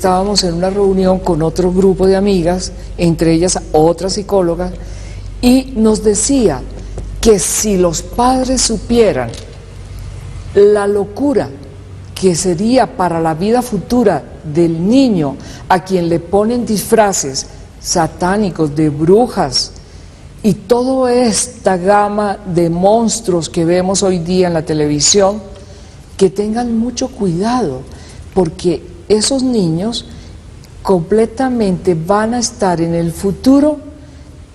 estábamos en una reunión con otro grupo de amigas, entre ellas otra psicóloga, y nos decía que si los padres supieran la locura que sería para la vida futura del niño a quien le ponen disfraces satánicos, de brujas, y toda esta gama de monstruos que vemos hoy día en la televisión, que tengan mucho cuidado, porque esos niños completamente van a estar en el futuro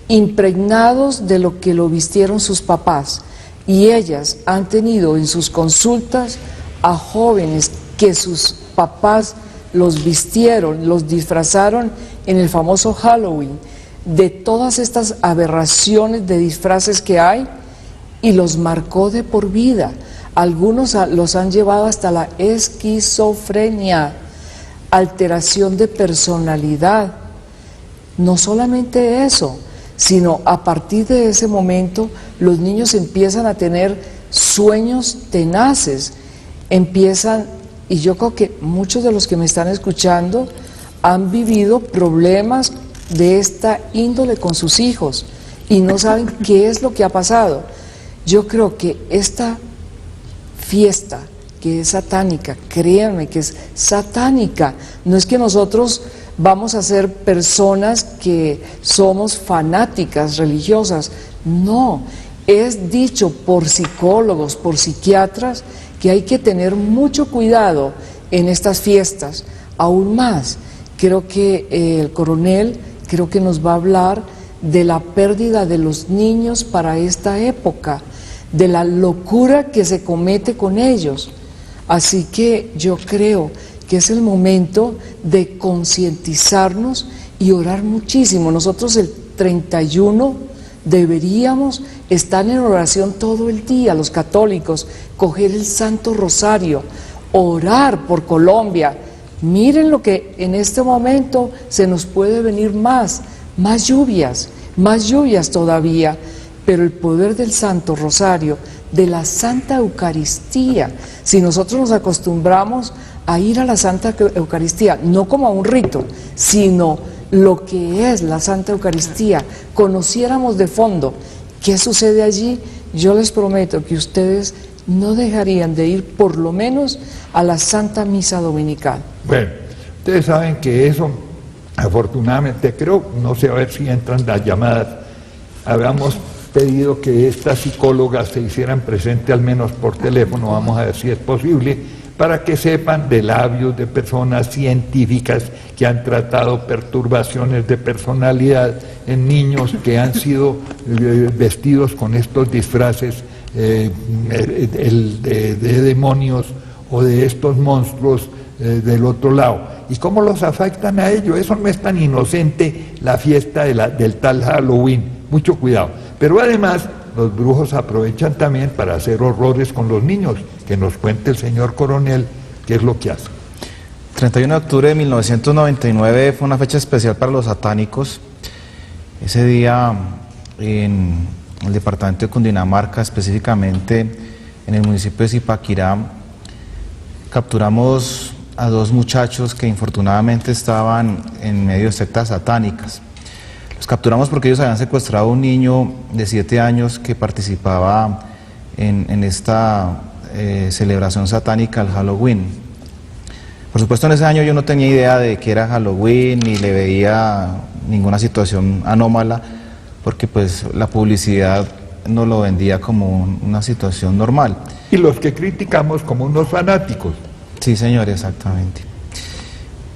impregnados de lo que lo vistieron sus papás, y ellas han tenido en sus consultas a jóvenes que sus papás los vistieron, los disfrazaron en el famoso Halloween, de todas estas aberraciones de disfraces que hay, y los marcó de por vida. Algunos los han llevado hasta la esquizofrenia, alteración de personalidad. No solamente eso, sino a partir de ese momento los niños empiezan a tener sueños tenaces, y yo creo que muchos de los que me están escuchando han vivido problemas de esta índole con sus hijos y no saben qué es lo que ha pasado. Yo creo que esta fiesta que es satánica, créanme que es satánica, no es que nosotros vamos a ser personas que somos fanáticas religiosas, no, es dicho por psicólogos, por psiquiatras, que hay que tener mucho cuidado en estas fiestas. Aún más, creo que el coronel nos va a hablar de la pérdida de los niños para esta época, de la locura que se comete con ellos. Así que yo creo que es el momento de concientizarnos y orar muchísimo. Nosotros el 31 deberíamos estar en oración todo el día, los católicos, coger el Santo Rosario, orar por Colombia. Miren lo que en este momento se nos puede venir más lluvias todavía, pero el poder del Santo Rosario, de la Santa Eucaristía, si nosotros nos acostumbramos a ir a la Santa Eucaristía, no como a un rito, sino lo que es la Santa Eucaristía, conociéramos de fondo qué sucede allí, yo les prometo que ustedes no dejarían de ir por lo menos a la Santa Misa Dominical. Bueno, ustedes saben que eso, afortunadamente, creo, no sé a ver si entran las llamadas, habíamos pedido que estas psicólogas se hicieran presentes al menos por teléfono, vamos a ver si es posible, para que sepan de labios de personas científicas que han tratado perturbaciones de personalidad en niños que han sido vestidos con estos disfraces de demonios o de estos monstruos del otro lado. ¿Y cómo los afectan a ellos? Eso no es tan inocente la fiesta del tal Halloween. Mucho cuidado. Pero además, los brujos aprovechan también para hacer horrores con los niños. Que nos cuente el señor coronel qué es lo que hace. 31 de octubre de 1999 fue una fecha especial para los satánicos. Ese día en el departamento de Cundinamarca, específicamente en el municipio de Zipaquirá, capturamos a dos muchachos que infortunadamente estaban en medio de sectas satánicas. Los capturamos porque ellos habían secuestrado a un niño de 7 años que participaba en esta celebración satánica, el Halloween. Por supuesto, en ese año yo no tenía idea de que era Halloween, ni le veía ninguna situación anómala, porque pues la publicidad no lo vendía como una situación normal. Y los que criticamos como unos fanáticos. Sí, señor, exactamente.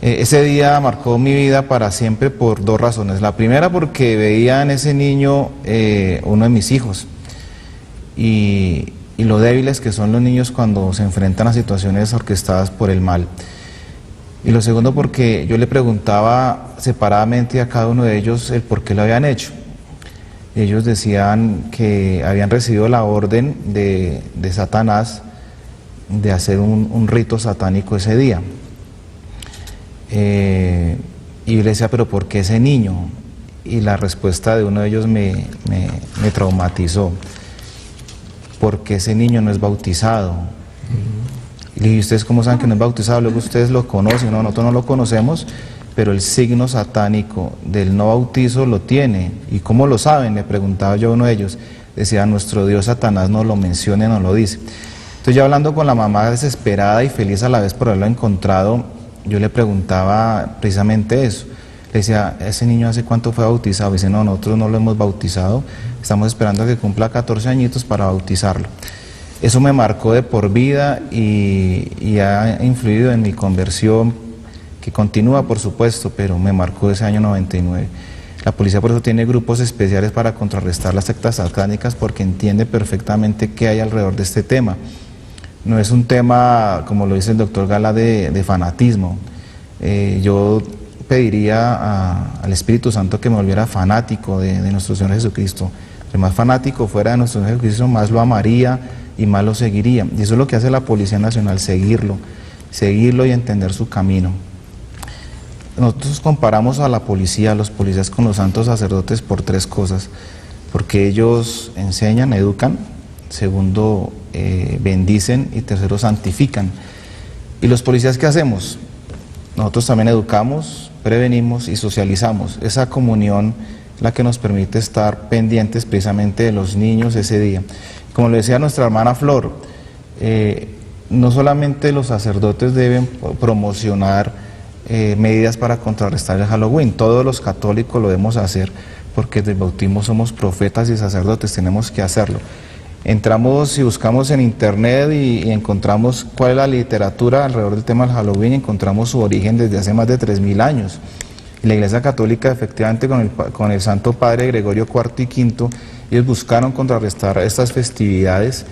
Ese día marcó mi vida para siempre por dos razones. La primera, porque veía en ese niño uno de mis hijos, y lo débiles que son los niños cuando se enfrentan a situaciones orquestadas por el mal. Y lo segundo, porque yo le preguntaba separadamente a cada uno de ellos el por qué lo habían hecho. Ellos decían que habían recibido la orden de Satanás de hacer un rito satánico ese día. Y yo le decía, pero ¿por qué ese niño? Y la respuesta de uno de ellos me traumatizó. ¿Por qué ese niño no es bautizado? Y Le dije, ¿ustedes cómo saben que no es bautizado? Luego ustedes lo conocen. No, nosotros no lo conocemos, pero el signo satánico del no bautizo lo tiene. ¿Y cómo lo saben? Le preguntaba yo a uno de ellos. Decía, nuestro Dios Satanás no lo menciona, no lo dice. Entonces, ya hablando con la mamá desesperada y feliz a la vez por haberlo encontrado, yo le preguntaba precisamente eso. Le decía, ¿ese niño hace cuánto fue bautizado? Dice, no, nosotros no lo hemos bautizado, estamos esperando a que cumpla 14 añitos para bautizarlo. Eso me marcó de por vida y ha influido en mi conversión, que continúa por supuesto, pero me marcó ese año 99. La policía por eso tiene grupos especiales para contrarrestar las sectas satánicas, porque entiende perfectamente qué hay alrededor de este tema. No es un tema, como lo dice el doctor Gala, de fanatismo. Yo pediría al Espíritu Santo que me volviera fanático de nuestro Señor Jesucristo. El más fanático fuera de nuestro Señor Jesucristo, más lo amaría y más lo seguiría. Y eso es lo que hace la Policía Nacional, seguirlo y entender su camino. Nosotros comparamos a la policía, a los policías con los santos sacerdotes por tres cosas. Porque ellos enseñan, educan, segundo, bendicen y tercero, santifican. ¿Y los policías qué hacemos? Nosotros también educamos, prevenimos y socializamos. Esa comunión es la que nos permite estar pendientes precisamente de los niños ese día. Como le decía nuestra hermana Flor, no solamente los sacerdotes deben promocionar medidas para contrarrestar el Halloween, todos los católicos lo debemos hacer, porque desde el bautismo somos profetas y sacerdotes, tenemos que hacerlo. Entramos y buscamos en internet y encontramos cuál es la literatura alrededor del tema del Halloween, y encontramos su origen desde hace más de 3000 años. Y la Iglesia Católica, efectivamente, con el Santo Padre Gregorio IV y V, ellos buscaron contrarrestar estas festividades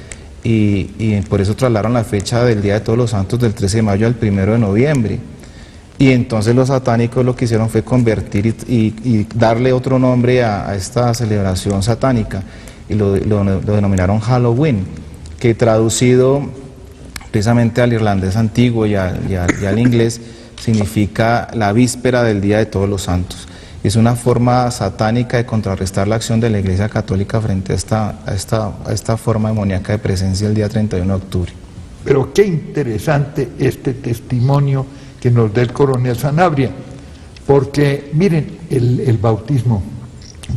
y por eso trasladaron la fecha del Día de Todos los Santos del 13 de mayo al 1 de noviembre. Y entonces los satánicos lo que hicieron fue convertir y darle otro nombre a esta celebración satánica, y lo denominaron Halloween, que traducido precisamente al irlandés antiguo y al inglés significa la víspera del Día de Todos los Santos. Es una forma satánica de contrarrestar la acción de la Iglesia Católica frente a esta forma demoníaca de presencia el día 31 de octubre. Pero qué interesante este testimonio que nos da el coronel Sanabria, porque miren, el bautismo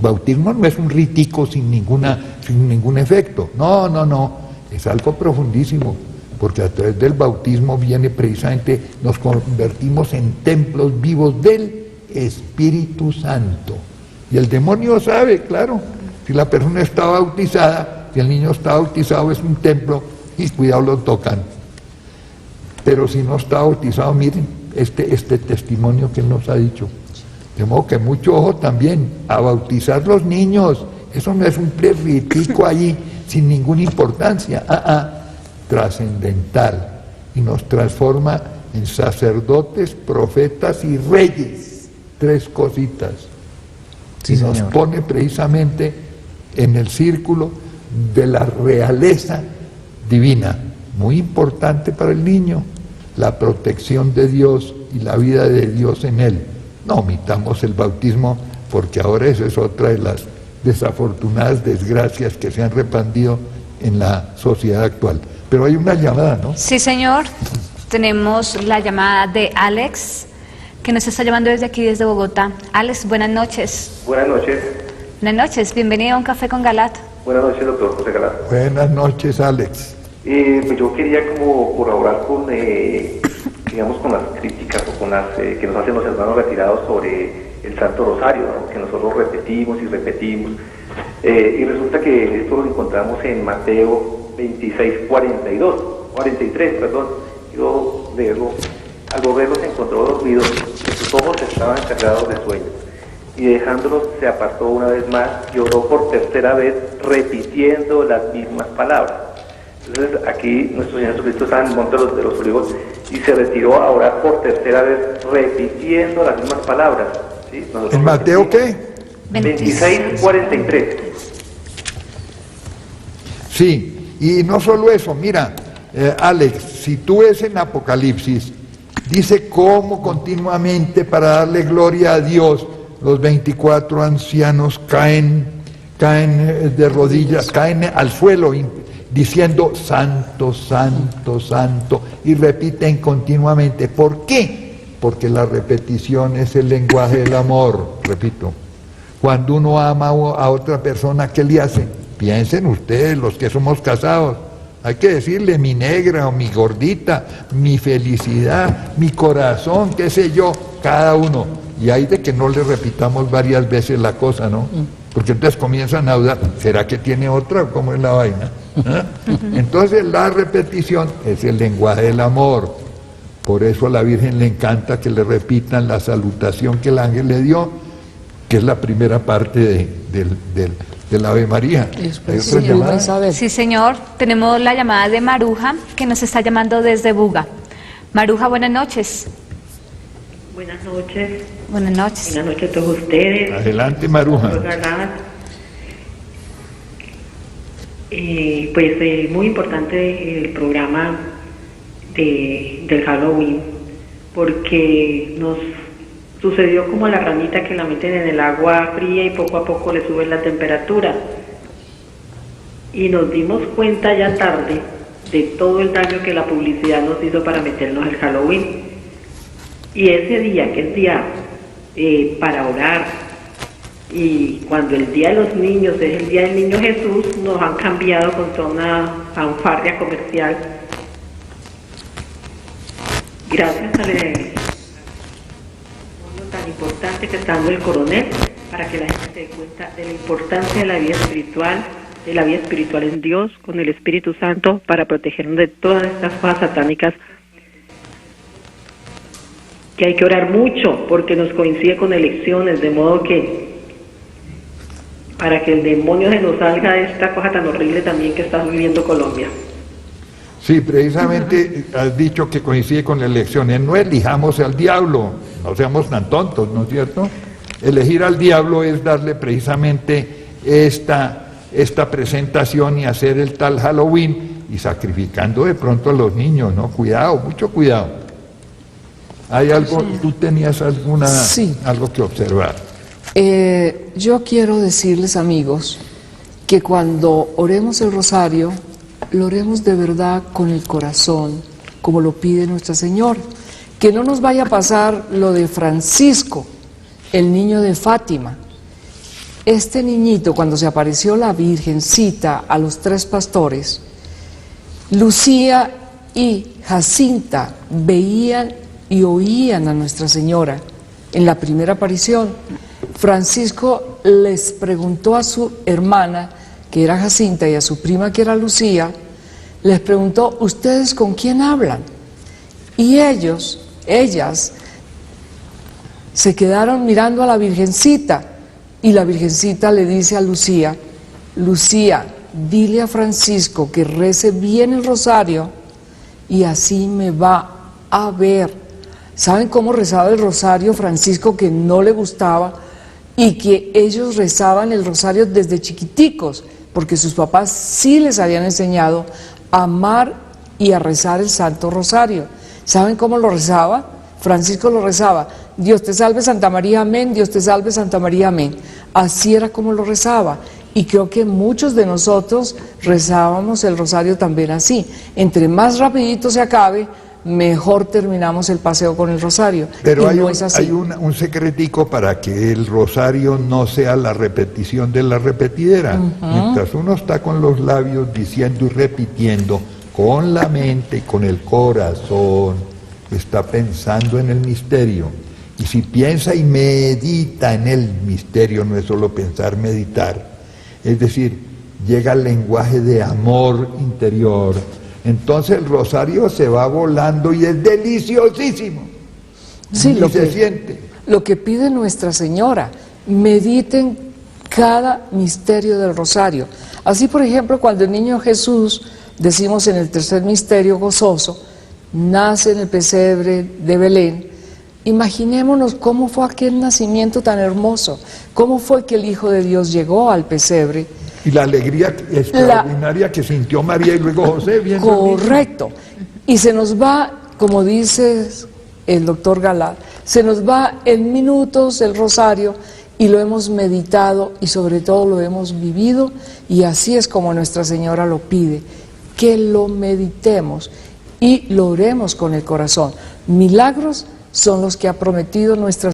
no es un ritico sin ningún efecto, no, es algo profundísimo, porque a través del bautismo viene precisamente, nos convertimos en templos vivos del Espíritu Santo, y el demonio sabe, claro, si la persona está bautizada, si el niño está bautizado, es un templo, y cuidado lo tocan. Pero si no está bautizado, miren, este testimonio que él nos ha dicho. De modo que mucho ojo también a bautizar los niños. Eso no es un preritico allí sin ninguna importancia. Trascendental. Y nos transforma en sacerdotes, profetas y reyes. Tres cositas. Sí, y nos señor. pone precisamente en el círculo de la realeza divina. Muy importante para el niño, la protección de Dios y la vida de Dios en él. No omitamos el bautismo, porque ahora eso es otra de las desafortunadas desgracias que se han repandido en la sociedad actual. Pero hay una llamada, ¿no? Sí, señor. Tenemos la llamada de Alex, que nos está llamando desde aquí, desde Bogotá. Alex, buenas noches. Buenas noches. Buenas noches, bienvenido a Un Café con Galat. Buenas noches, doctor José Galat. Buenas noches, Alex. Pues yo quería como colaborar con, digamos, con las críticas o con las que nos hacen los hermanos retirados sobre el Santo Rosario, ¿no? Que nosotros repetimos y repetimos. Y resulta que esto lo encontramos en Mateo 43, perdón. Yo leerlo. Al volverlos encontró dormidos, sus ojos estaban cerrados de sueño. Y dejándolos se apartó una vez más y oró por tercera vez, repitiendo las mismas palabras. Entonces aquí nuestro Señor Jesucristo está en el Monte de los Olivos y se retiró a orar por tercera vez, repitiendo las mismas palabras. ¿Sí? ¿En Mateo qué? 26:43. Sí, y no solo eso, mira, Alex, si tú ves en Apocalipsis, dice cómo continuamente para darle gloria a Dios, los 24 ancianos caen de rodillas, caen al suelo, diciendo santo, santo, santo, y repiten continuamente. ¿Por qué? Porque la repetición es el lenguaje del amor, repito. Cuando uno ama a otra persona, ¿qué le hace? Piensen ustedes, los que somos casados, hay que decirle mi negra o mi gordita, mi felicidad, mi corazón, qué sé yo, cada uno. Y hay de que no le repitamos varias veces la cosa, ¿no? Porque entonces comienzan a dudar, ¿será que tiene otra o cómo es la vaina? ¿Ah? Entonces la repetición es el lenguaje del amor. Por eso a la Virgen le encanta que le repitan la salutación que el ángel le dio, que es la primera parte del Ave María. ¿Hay otra llamada? Isabel. Sí, señor. Tenemos la llamada de Maruja, que nos está llamando desde Buga. Maruja, buenas noches. Buenas noches. Buenas noches. Buenas noches a todos ustedes. Adelante, Maruja. Muy importante el programa del Halloween, porque nos sucedió como la ranita que la meten en el agua fría y poco a poco le suben la temperatura. Y nos dimos cuenta ya tarde de todo el daño que la publicidad nos hizo para meternos el Halloween. Y ese día, que es día para orar, y cuando el Día de los Niños es el Día del Niño Jesús, nos han cambiado con toda una fanfarria comercial. Gracias al tan importante que está dando el coronel, para que la gente se dé cuenta de la importancia de la vida espiritual en Dios, con el Espíritu Santo, para protegernos de todas estas cosas satánicas, que hay que orar mucho porque nos coincide con elecciones, de modo que para que el demonio se nos salga de esta cosa tan horrible también que está viviendo Colombia. Sí, precisamente has dicho que coincide con las elecciones. No elijamos al diablo, no seamos tan tontos, ¿no es cierto? Elegir al diablo es darle precisamente esta presentación y hacer el tal Halloween, y sacrificando de pronto a los niños, ¿no? Cuidado, mucho cuidado. ¿Hay algo, tú tenías algo que observar? Yo quiero decirles, amigos, que cuando oremos el rosario, lo oremos de verdad con el corazón, como lo pide Nuestra Señora. Que no nos vaya a pasar lo de Francisco, el niño de Fátima. Este niñito, cuando se apareció la Virgencita a los 3 pastores, Lucía y Jacinta veían y oían a Nuestra Señora en la primera aparición. Francisco les preguntó a su hermana, que era Jacinta, y a su prima, que era Lucía, les preguntó, ¿ustedes con quién hablan? Y ellas se quedaron mirando a la Virgencita, y la Virgencita le dice a Lucía, Lucía, dile a Francisco que rece bien el rosario y así me va a ver. ¿Saben cómo rezaba el rosario Francisco, que no le gustaba, y que ellos rezaban el rosario desde chiquiticos, porque sus papás sí les habían enseñado a amar y a rezar el Santo Rosario? ¿Saben cómo lo rezaba? Francisco lo rezaba, Dios te salve Santa María, amén, Dios te salve Santa María, amén. Así era como lo rezaba, y creo que muchos de nosotros rezábamos el rosario también así. Entre más rapidito se acabe, mejor terminamos el paseo con el rosario. Pero hay, no es así. Hay un secretico para que el rosario no sea la repetición de la repetidera. Mientras uno está con los labios diciendo y repitiendo, con la mente y con el corazón, está pensando en el misterio. Y si piensa y medita en el misterio, no es solo pensar, meditar. Es decir, llega el lenguaje de amor interior. Entonces el rosario se va volando y es deliciosísimo. Sí, siente. Lo que pide Nuestra Señora, mediten cada misterio del rosario. Así, por ejemplo, cuando el niño Jesús, decimos en el tercer misterio gozoso, nace en el pesebre de Belén, imaginémonos cómo fue aquel nacimiento tan hermoso, cómo fue que el Hijo de Dios llegó al pesebre. Y la alegría extraordinaria que sintió María y luego José viendo. Correcto. Y se nos va, como dice el doctor Galá, se nos va en minutos el rosario, y lo hemos meditado y sobre todo lo hemos vivido, y así es como Nuestra Señora lo pide. que lo meditemos y lo oremos con el corazón. Milagros son los que ha prometido nuestra